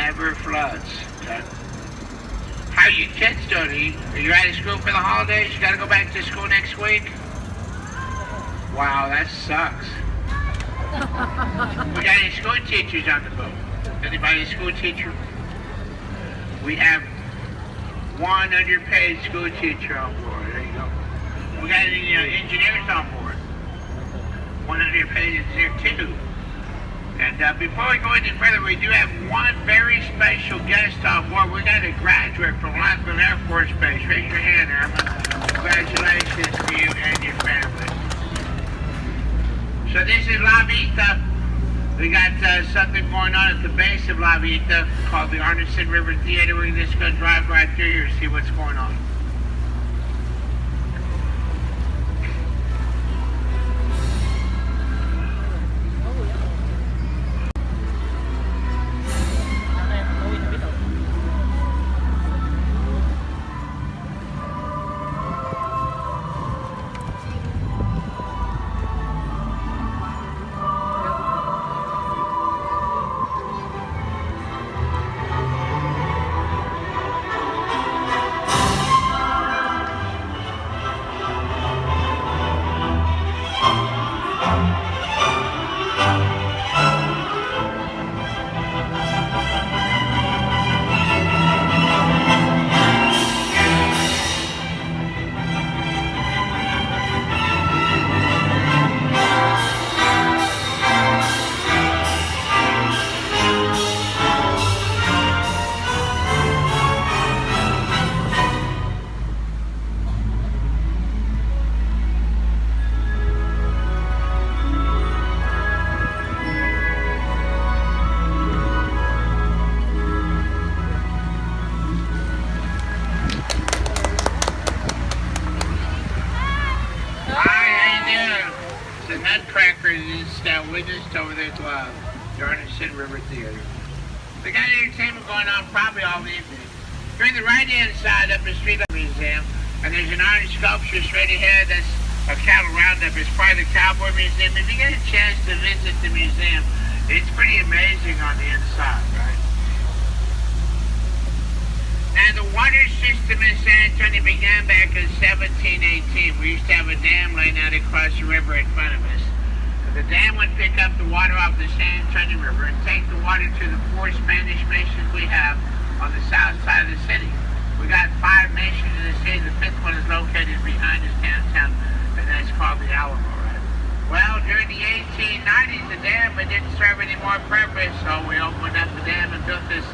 never floods. Okay? How you kids doing? Are you out of school for the holidays? You gotta go back to school next week? Wow, that sucks. We got any school teachers on the boat? Anybody a school teacher? We have one underpaid school teacher on board. There you go. We got any engineers on board? One underpaid engineer too. And before we go any further, we do have one very special guest on board. We got a graduate from Lackland Air Force Base. Raise your hand, Emma. Congratulations to you and your family. So this is La Vista. We got something going on at the base of La Vista called the Arneson River Theater. We're just going to drive right through here and see what's going on. Witnessed over there at the Arneson River Theater. We got entertainment going on probably all evening. You're in the right-hand side up the street of the museum, and there's an iron sculpture straight ahead that's a cattle roundup. It's part of the Cowboy Museum. If you get a chance to visit the museum, it's pretty amazing on the inside, right? Now, the water system in San Antonio began back in 1718. We used to have a dam laying out across the river in front of us. The dam would pick up the water off the San Antonio River and take the water to the 4 Spanish missions we have on the south side of the city. We got 5 missions in the city. The 5th one is located behind us downtown, and that's called the Alamo, right? Well, during the 1890s, the dam didn't serve any more purpose, so we opened up the dam and built this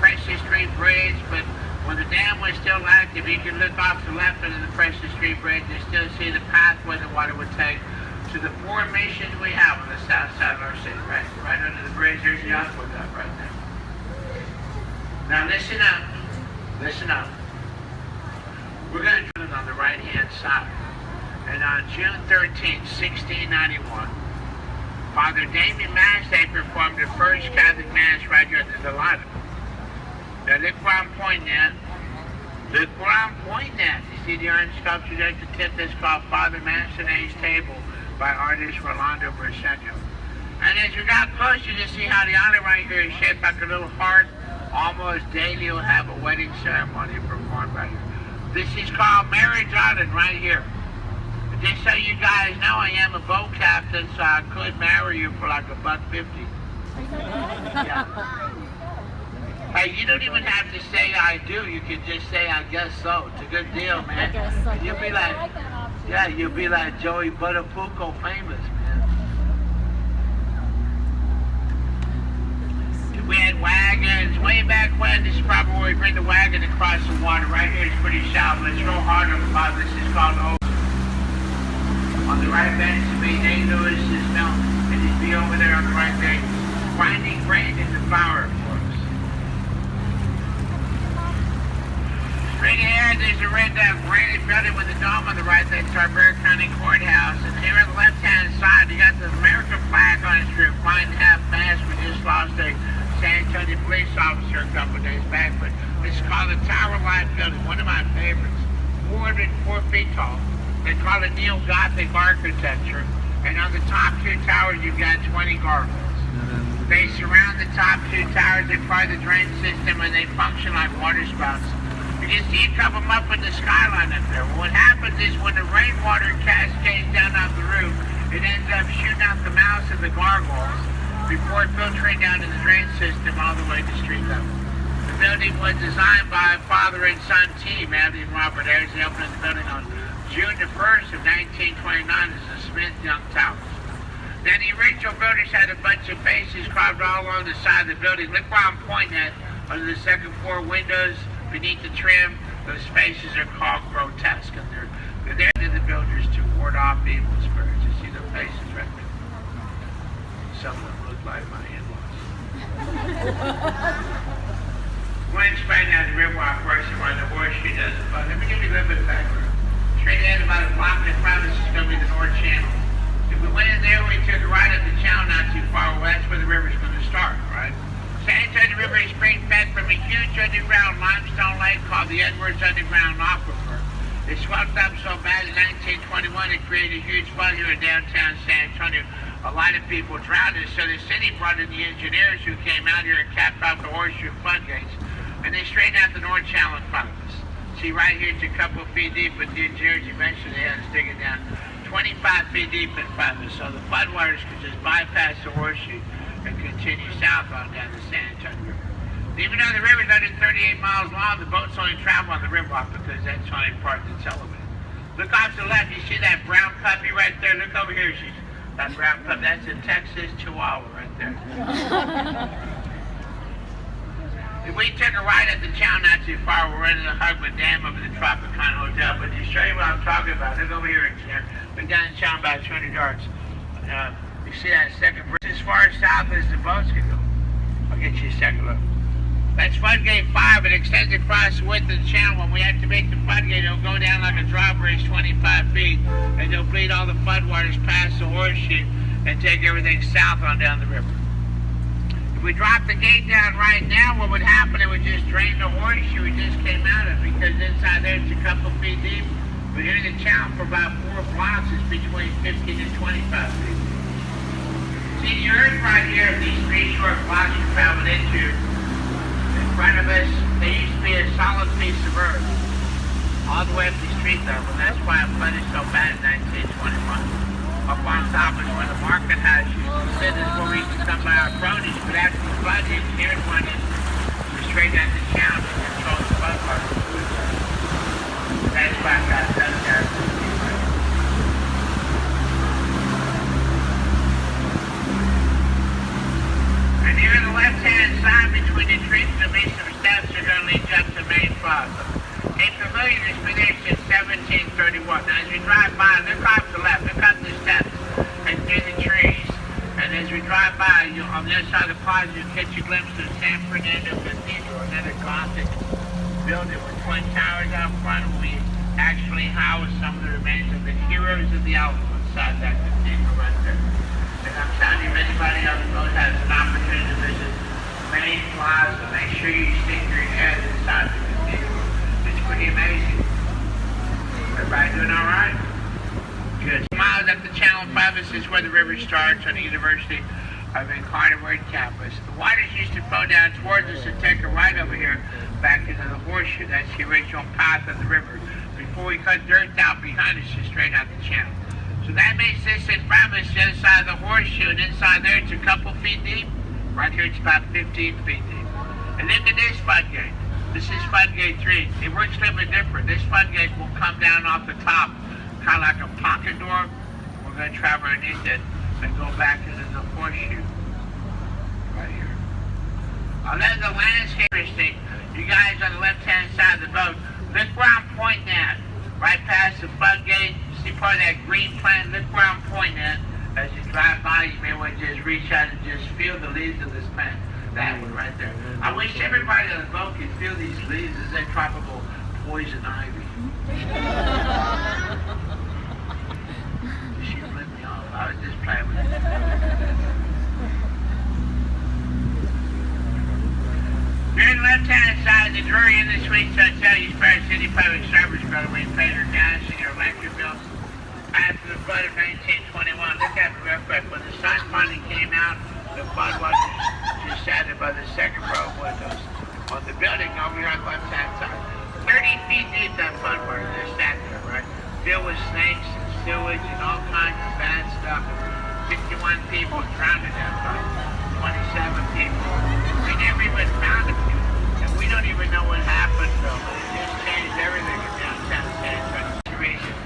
Precious Street Bridge. But when the dam was still active, you can look off the left end of the Precious Street Bridge and still see the pathway the water would take to the 4 missions we have on the south side of our city, right under the bridge. There's the aqueduct right there. Now listen up. Listen up. We're going to do it on the right-hand side. And on June 13, 1691, Father Damien Massey performed the first Catholic Mass right here at the Delano. Now look where I'm pointing at. Look where I'm pointing at. You see the iron sculpture there at the tip that's called Father Massenet's Table by artist Rolando Briseño. And as we got closer, you see how the island right here is shaped like a little heart. Almost daily we'll have a wedding ceremony performed right here. This is called Marriage Island right here. Just so you guys know, I am a boat captain, so I could marry you for like $1.50. Yeah. Hey, you don't even have to say I do. You can just say I guess so. It's a good deal, man. I guess so. You'll be like, yeah, you'll be like Joey Buttafuoco famous, man. We had wagons way back when. This is probably where we bring the wagon across the water. Right here it's pretty shallow, but it's real hard on the bottom. This is called O. On the right bench to be St. Louis's Mountain, and he'd be over there on the right bank, grinding grain in the flour for us. Straight ahead, there's a red granite building with a dome on the right. That's our Bexar County Courthouse. And here on the left-hand side, you got the American flag on its roof, flying half-mast. We just lost a San Antonio police officer a couple of days back, but it's called the Tower Life Building, one of my favorites. 404 feet tall. They call it neo-Gothic architecture. And on the top 2 towers, you've got 20 gargoyles. They surround the top two towers, they part the drain system, and they function like water spouts. You can see a couple of them up in the skyline up there. What happens is when the rainwater cascades down off the roof, it ends up shooting out the mouths of the gargoyles before filtering down to the drain system all the way to street level. The building was designed by a father and son team, Andy and Robert Ayers. They opened the building on June the 1st of 1929 as the Smith Young Towers. Now the original builders had a bunch of faces carved all along the side of the building. Look where I'm pointing at under the second floor windows beneath the trim. Those faces are called grotesque, and they're there to the builders to ward off evil spirits. You see their faces right there. Some of them look like my in-laws. One explain how the riverwalk works and why the horseshoe doesn't flood. Let me give you a little bit of background. Straight ahead about a block in front of us is going to be the North Channel. If we went in there, we took a right up the channel not too far away. That's where the river's going to start, right? San Antonio River is spring fed from a huge underground limestone lake called the Edwards Underground Aquifer. It swelled up so bad in 1921 it created a huge flood here in downtown San Antonio. A lot of people drowned, so the city brought in the engineers who came out here and capped off the horseshoe floodgates, and they straightened out the North Channel in front of us. See, right here, it's a couple of feet deep, but the engineers eventually had to dig it down 25 feet deep in front of us, so the floodwaters could just bypass the horseshoe and continue south on down the San Antonio River. Even though the river's under 38 miles long, the boats only travel on the riverwalk because that's the only part that's elevated. Look off to the left, you see that brown puppy right there? Look over here, that brown puppy, that's a Texas Chihuahua right there. If we took a ride at the channel not too far, we're running the Hugman Dam over the Tropicana Hotel. But to show you what I'm talking about, look over here, engineer. We're down the channel about 200 yards. You see that second bridge as far south as the boats can go. I'll get you a second look. That's floodgate 5. It extends across the width of the channel. When we activate the floodgate, it'll go down like a drawbridge 25 feet, and it'll bleed all the floodwaters past the horseshoe and take everything south on down the river. If we drop the gate down right now, what would happen? It would just drain the horseshoe we just came out of, because inside there it's a couple feet deep. But here in the channel for about 4 blocks is between 15 and 25 feet. See, the earth right here, these 3 short blocks you're traveling into, in front of us, there used to be a solid piece of earth all the way up the street level, and that's why it flooded so bad in 1921. Up on top is where the market house used to sit. This is where we used to come by our produce, but after the flood, the engineers went in straight down the channel to control the flood water. That's why I got those guys. And here on the left-hand side between the trees, there'll be some steps that are going to lead you up to the main plaza. A pavilion has been there since 1731. Now, as we drive by, look off to the left, look up the steps and through the trees. And as we drive by, on the other side of the plaza, you'll catch a glimpse of San Fernando Cathedral, another Gothic building with twin towers out front. We actually house some of the remains of the heroes of the Alamo inside that cathedral right there. And I'm telling you, if anybody on the boat has an opportunity to visit the main plaza, make sure you stick your head inside the cathedral. It's pretty amazing. Everybody doing all right? Good. Miles up the channel above us is where the river starts on the University of Incarnate campus. The waters used to flow down towards us and take a right over here back into the horseshoe. That's the original path of the river. Before we cut dirt out behind us, just straight out the channel. So that makes this in front of us, the other side of the horseshoe, and inside there it's a couple feet deep. Right here it's about 15 feet deep. And look at this floodgate. This is floodgate 3. It works a little bit different. This floodgate will come down off the top, kind of like a pocket door. We're going to travel underneath it and go back into the horseshoe. Right here. I'll let the landscape interesting. You guys on the left-hand side of the boat, look where I'm pointing at. Right past the floodgate. See part of that green plant? Look where I'm pointing at. As you drive by, you may want to just reach out and just feel the leaves of this plant. That one right there. I wish everybody on the boat could feel these leaves as that tropical poison ivy. She flipped me off. I was just playing with it. You're in the left-hand side of the Drury Inn, the Suites Hotel. You spare City Public Service, brother. We pay your gas and your electric bills. After the flood of 1921, look at me real quick. When the sun finally came out, The floodwaters just sat by the second row windows on the building over here on the left-hand side. 30 feet deep, that floodwater just sat there, right? Filled with snakes and sewage and all kinds of bad stuff. 51 people drowned in that flood. 27 people. We never even found them. And we don't even know what happened, though. It just changed everything in downtown San Antonio. Situation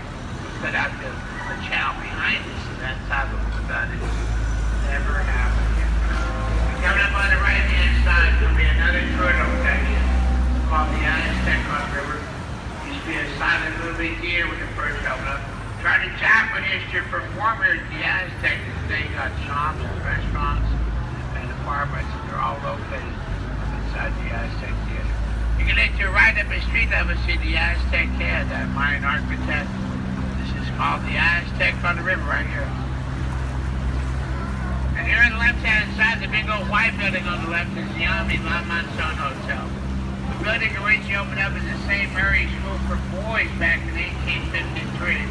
set out the channel behind us, and that's how the flood is never happened again. Coming up on the right-hand side, there'll be another tour location called the Aztec River. Used to be a silent movie theater when it first opened up. Tried to tap on history from former the Aztec. They got shops and restaurants and apartments, and they're all located inside the Aztec Theater. You can enter right up the street level, see the Aztec head, that Mayan architect. This is called the Aztec on the river right here. And here on the left-hand side, the big old white building on the left is the Army La Monson Hotel. The building originally opened up as the St. Mary's School for Boys back in 1853.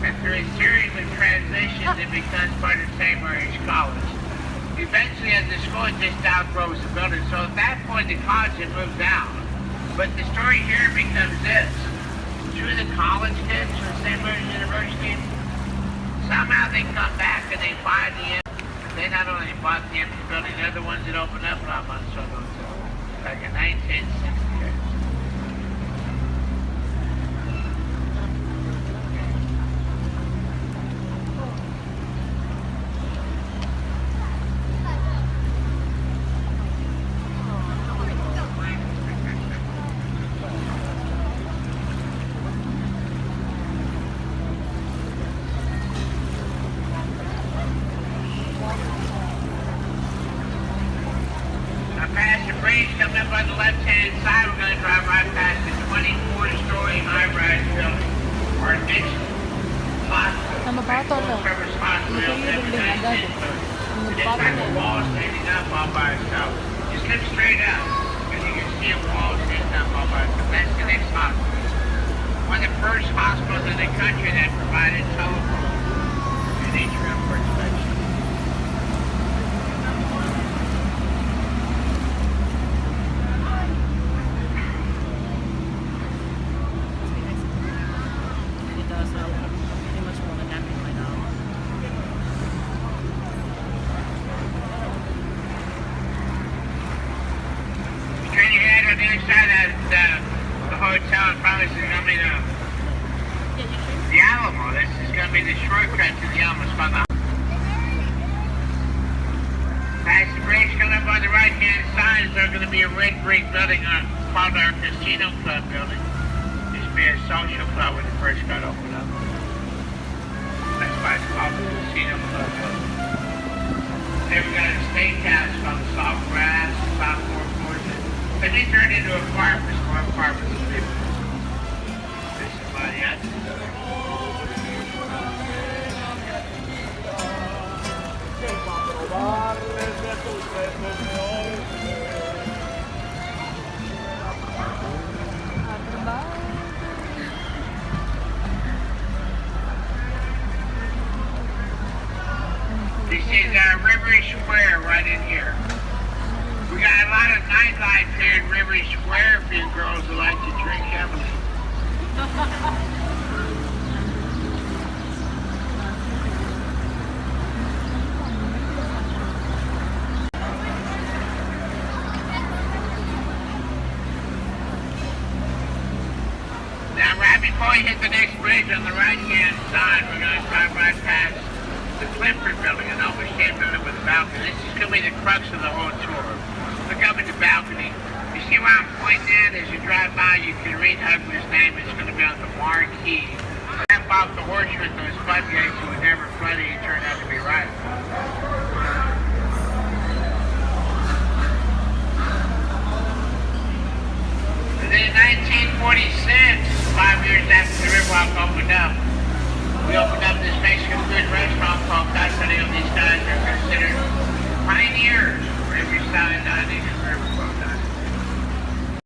And through a series of transitions, it becomes part of St. Mary's College. Eventually, as the school just outgrows the building, so at that point, the college had moved down. But the story here becomes this. Two of the college kids from St. Mary's University, somehow they come back and they buy the empty. They not only bought the empty building, they're the ones that opened up La Monson Hotel back in 1968. Coming up on the left-hand side, we're going to drive right past the 24-story high-rise building. Our next hospital, service hospital, it's like a wall standing up all by itself. Just look straight up, and you can see a wall standing up all by itself. That's the next hospital. One of the first hospitals in the country that provided telephone in each room for inspection. The hotel and probably this is going to be the Alamo. This is going to be the shortcut to the Alamo. It's called the past the bridge coming up on the right-hand side is going to be a red brick building called our Casino Club building. It used to be a social club when it first got opened up. That's why it's called the Casino Club building. Then we got a steakhouse called the Soft Grass, about 4 floors. They be turned into apartments, more apartments than people. This is my answer. This is River Square right in here. We got a lot of nightlife here in River Square for you girls who like to drink heavily. Now, right before you hit the next bridge on the right-hand side, we're going to drive right past the Clifford Building, an overshaped building with a balcony. This is going to be the crux of the whole tour. Look up at the balcony. You see where I'm pointing at? As you drive by, you can read Hugler's name. It's going to be on the marquee. Step off the horseshoe with those floodgates that would never flood it. He turned out to be right. And then in 1946, 5 years